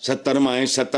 70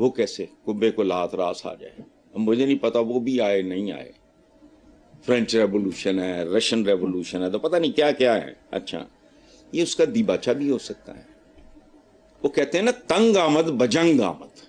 وہ کیسے کبے کو لات راس آ جائے. اب مجھے نہیں پتا وہ بھی آئے نہیں آئے. فرینچ ریولوشن ہے, رشین ریولوشن ہے, تو پتہ نہیں کیا کیا ہے. اچھا یہ اس کا دیباچہ بھی ہو سکتا ہے. وہ کہتے ہیں نا تنگ آمد بجنگ آمد,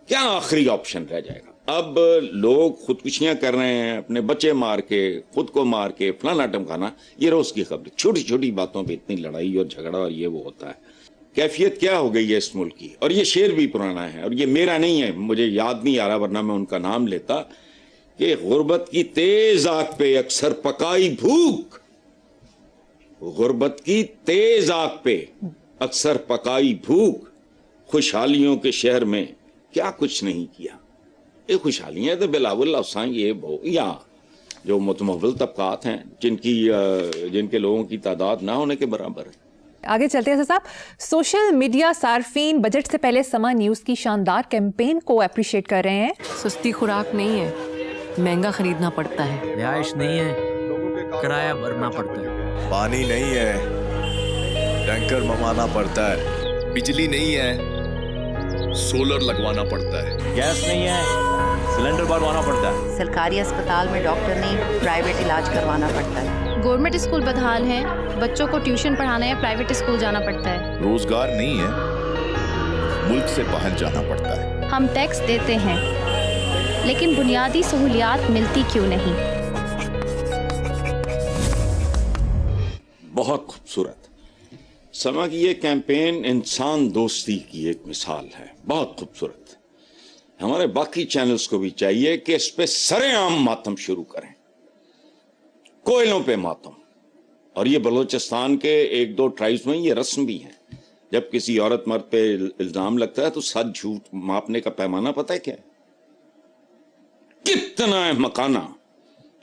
کیا آخری آپشن رہ جائے گا. اب لوگ خودکشیاں کر رہے ہیں, اپنے بچے مار کے, خود کو مار کے, فلانا ٹمکانا, یہ روز کی خبر. چھوٹی چھوٹی باتوں پہ اتنی لڑائی اور جھگڑا اور یہ وہ ہوتا ہے. کیفیت کیا ہو گئی ہے اس ملک کی. اور یہ شعر بھی پرانا ہے اور یہ میرا نہیں ہے, مجھے یاد نہیں آ رہا ورنہ میں ان کا نام لیتا, کہ غربت کی تیز آگ پہ اکثر پکائی بھوک, غربت کی تیز آگ پہ اکثر پکائی بھوک, خوشحالیوں کے شہر میں کیا کچھ نہیں کیا. یہ خوشحالیاں تو بلاول افساں یہ یا جو متمول طبقات ہیں جن کے لوگوں کی تعداد نہ ہونے کے برابر ہے. آگے چلتے ہیں صاحب. سوشل میڈیا صارفین بجٹ سے پہلے سما نیوز کی شاندار کیمپین کو اپریشیٹ کر رہے ہیں. سستی خوراک نہیں ہے, مہنگا خریدنا پڑتا ہے. رہائش نہیں ہے, کرایہ بھرنا پڑتا ہے. پانی نہیں ہے, ٹینکر منگوانا پڑتا ہے. بجلی نہیں ہے, سولر لگوانا پڑتا ہے. گیس نہیں ہے, سلنڈر بھروانا پڑتا ہے. سرکاری اسپتال میں ڈاکٹر نہیں, پرائیویٹ علاج کروانا پڑتا ہے. گورنمنٹ اسکول بدحال ہیں, بچوں کو ٹیوشن پڑھانا ہے, پرائیویٹ اسکول جانا پڑتا ہے. روزگار نہیں ہے, ملک سے باہر جانا پڑتا ہے. ہم ٹیکس دیتے ہیں لیکن بنیادی سہولیات ملتی کیوں نہیں. بہت خوبصورت. سما کی یہ کیمپین انسان دوستی کی ایک مثال ہے, بہت خوبصورت. ہمارے باقی چینلز کو بھی چاہیے کہ اس پہ سرے عام ماتم شروع کریں, کوئلوں پہ ماتم. اور یہ بلوچستان کے ایک دو ٹرائبز میں یہ رسم بھی ہے, جب کسی عورت مرد پہ الزام لگتا ہے تو سچ جھوٹ ماپنے کا پیمانہ پتہ ہے کیا ہے؟ کتنا مکانہ,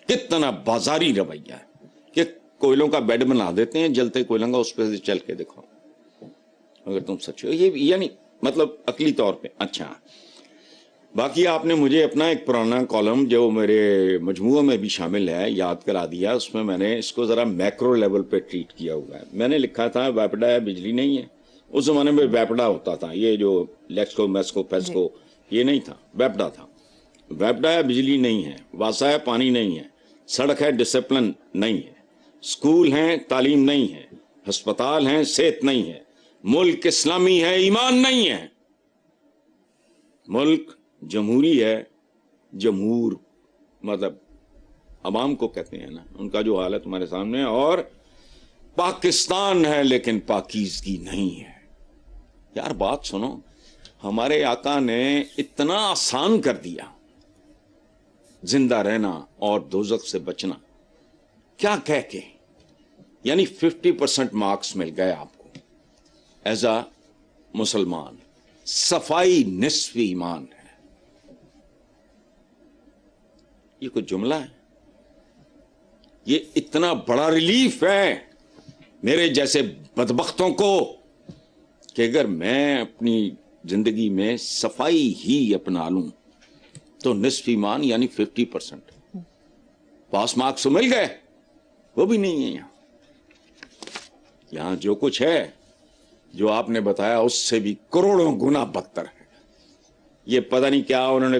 کتنا بازاری رویہ ہے کہ کوئلوں کا بیڈ بنا دیتے ہیں, جلتے کوئلوں کا, اس پہ سے چل کے دیکھو اگر تم سچ ہو. یہ یعنی مطلب عقلی طور پہ. اچھا باقی آپ نے مجھے اپنا ایک پرانا کالم جو میرے مجموعہ میں بھی شامل ہے یاد کرا دیا. اس میں میں نے اس کو ذرا میکرو لیول پہ ٹریٹ کیا ہوا ہے. میں نے لکھا تھا ویپڈا ہے, بجلی نہیں ہے. اس زمانے میں ویپڈا ہوتا تھا, یہ جو لیکسکو میسکو پیسکو یہ نہیں تھا, ویپڈا تھا. ویپڈا ہے, بجلی نہیں ہے. واسا ہے, پانی نہیں ہے. سڑک ہے, ڈسپلن نہیں ہے. اسکول ہیں, تعلیم نہیں ہے. ہسپتال ہیں, صحت نہیں ہے. ملک اسلامی ہے, ایمان نہیں ہے. ملک جمہوری ہے, جمہور مطلب عوام کو کہتے ہیں نا, ان کا جو حال ہے تمہارے سامنے. اور پاکستان ہے لیکن پاکیزگی نہیں ہے. یار بات سنو, ہمارے آقا نے اتنا آسان کر دیا زندہ رہنا اور دوزخ سے بچنا, کیا کہہ کے. یعنی 50% مارکس مل گئے آپ کو ایز اے مسلمان. صفائی نصف ایمان ہے. یہ کوئی جملہ ہے؟ یہ اتنا بڑا ریلیف ہے میرے جیسے بدبختوں کو کہ اگر میں اپنی زندگی میں صفائی ہی اپنا لوں تو نصف ایمان یعنی 50%. پاس مارکس تو مل گئے, وہ بھی نہیں ہے یہاں. یہاں جو کچھ ہے جو آپ نے بتایا اس سے بھی کروڑوں گنا بدتر ہے. یہ پتہ نہیں کیا انہوں نے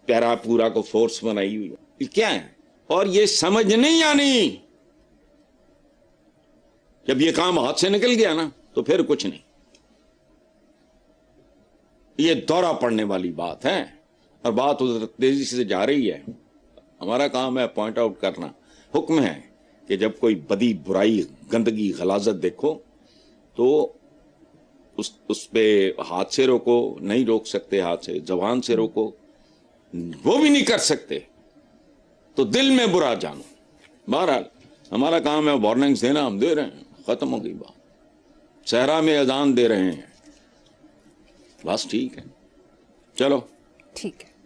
پیرا پورا کو فورس بنائی ہوئی کیا ہے, اور یہ سمجھ نہیں آنی. جب یہ کام ہاتھ سے نکل گیا نا تو پھر کچھ نہیں. یہ دورہ پڑنے والی بات ہے اور بات ادھر تیزی سے جا رہی ہے. ہمارا کام ہے پوائنٹ آؤٹ کرنا. حکم ہے کہ جب کوئی بدی برائی گندگی غلاظت دیکھو تو اس پہ ہاتھ سے روکو. نہیں روک سکتے ہاتھ سے, زبان سے روکو, وہ بھی نہیں کر سکتے تو دل میں برا جانو. بہرحال ہمارا کام ہے وارننگز دینا, ہم دے رہے ہیں, ختم ہو گئی بات. صحرا میں اذان دے رہے ہیں, بس ٹھیک ہے, چلو ٹھیک ہے.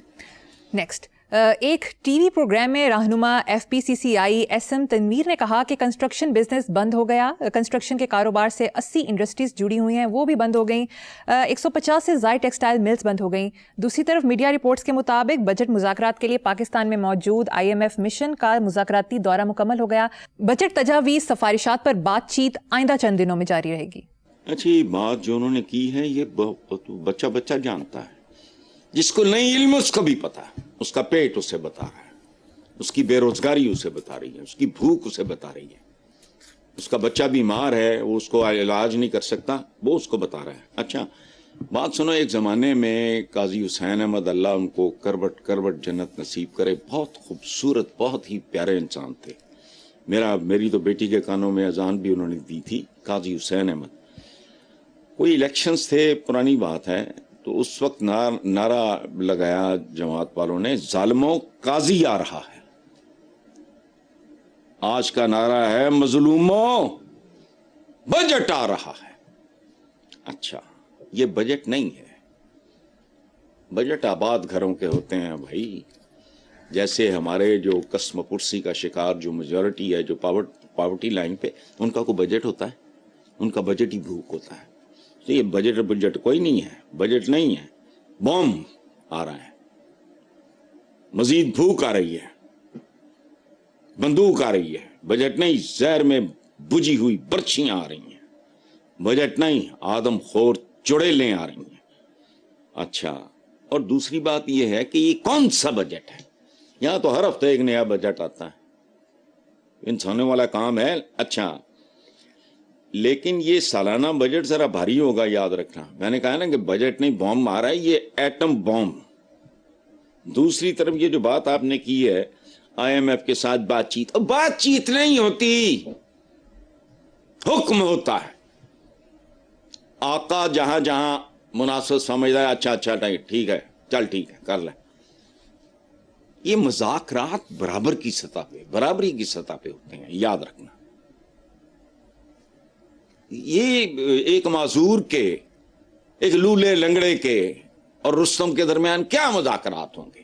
نیکسٹ, ایک ٹی وی پروگرام میں رہنما F P C C I S M Tanveer نے کہا کہ کنسٹرکشن بزنس بند ہو گیا. کنسٹرکشن کے کاروبار سے 80 انڈسٹریز جڑی ہوئی ہیں, وہ بھی بند ہو گئیں. 150 سے زائد ٹیکسٹائل ملز بند ہو گئیں. دوسری طرف میڈیا رپورٹس کے مطابق بجٹ مذاکرات کے لیے پاکستان میں موجود IMF مشن کا مذاکراتی دورہ مکمل ہو گیا. بجٹ تجاویز سفارشات پر بات چیت آئندہ چند دنوں میں جاری رہے گی. اچھا یہ بات جو انہوں نے کی ہے یہ بچہ بچہ جانتا ہے. جس کو نہیں علم اس کو بھی پتا ہے. اس کا پیٹ اسے بتا رہا ہے, اس کی بے روزگاری اسے بتا رہی ہے, اس کی بھوک اسے بتا رہی ہے, اس کا بچہ بیمار ہے وہ اس کو علاج نہیں کر سکتا وہ اس کو بتا رہا ہے. اچھا بات سنو, ایک زمانے میں قاضی حسین احمد اللہ ان کو کروٹ کروٹ جنت نصیب کرے, بہت خوبصورت بہت ہی پیارے انسان تھے. میری تو بیٹی کے کانوں میں اذان بھی انہوں نے دی تھی. قاضی حسین احمد, کوئی الیکشنز تھے, پرانی بات ہے, تو اس وقت نعرہ لگایا جماعت والوں نے, ظالموں قاضی آ رہا ہے. آج کا نعرہ ہے مظلوموں بجٹ آ رہا ہے. اچھا یہ بجٹ نہیں ہے, بجٹ آباد گھروں کے ہوتے ہیں بھائی. جیسے ہمارے جو قسم پرسی کا شکار جو میجورٹی ہے, جو پاورٹی لائن پہ, ان کا کوئی بجٹ ہوتا ہے؟ ان کا بجٹ ہی بھوک ہوتا ہے. تو یہ بجٹ کوئی نہیں ہے, بجٹ نہیں ہے, بوم آ رہا ہے, مزید بھوک آ رہی ہے, بندوق آ رہی ہے. بجٹ نہیں, زہر میں بجھی ہوئی برچیاں آ رہی ہیں. بجٹ نہیں, آدم خور چڑیلیں آ رہی ہیں. اچھا, اور دوسری بات یہ ہے کہ یہ کون سا بجٹ ہے؟ یہاں تو ہر ہفتے ایک نیا بجٹ آتا ہے, انسانوں والا کام ہے. اچھا لیکن یہ سالانہ بجٹ ذرا بھاری ہوگا, یاد رکھنا. میں نے کہا نا کہ بجٹ نہیں, بوم آ رہا ہے, یہ ایٹم بوم. دوسری طرف یہ جو بات آپ نے کی ہے IMF کے ساتھ بات چیت نہیں ہوتی, حکم ہوتا ہے. آقا جہاں جہاں مناسب سمجھتا ہے, اچھا ٹھیک ہے, چل ٹھیک ہے کر لیں. یہ مذاکرات برابری کی سطح پہ ہوتے ہیں, یاد رکھنا. یہ ایک معذور کے, ایک لولے لنگڑے کے اور رستم کے درمیان کیا مذاکرات ہوں گے؟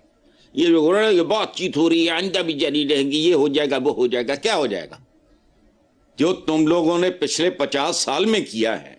یہ جو بات چیت ہو رہی ہے, آئندہ بھی جاری رہے گی, یہ ہو جائے گا وہ ہو جائے گا. کیا ہو جائے گا؟ جو تم لوگوں نے پچھلے 50 سال میں کیا ہے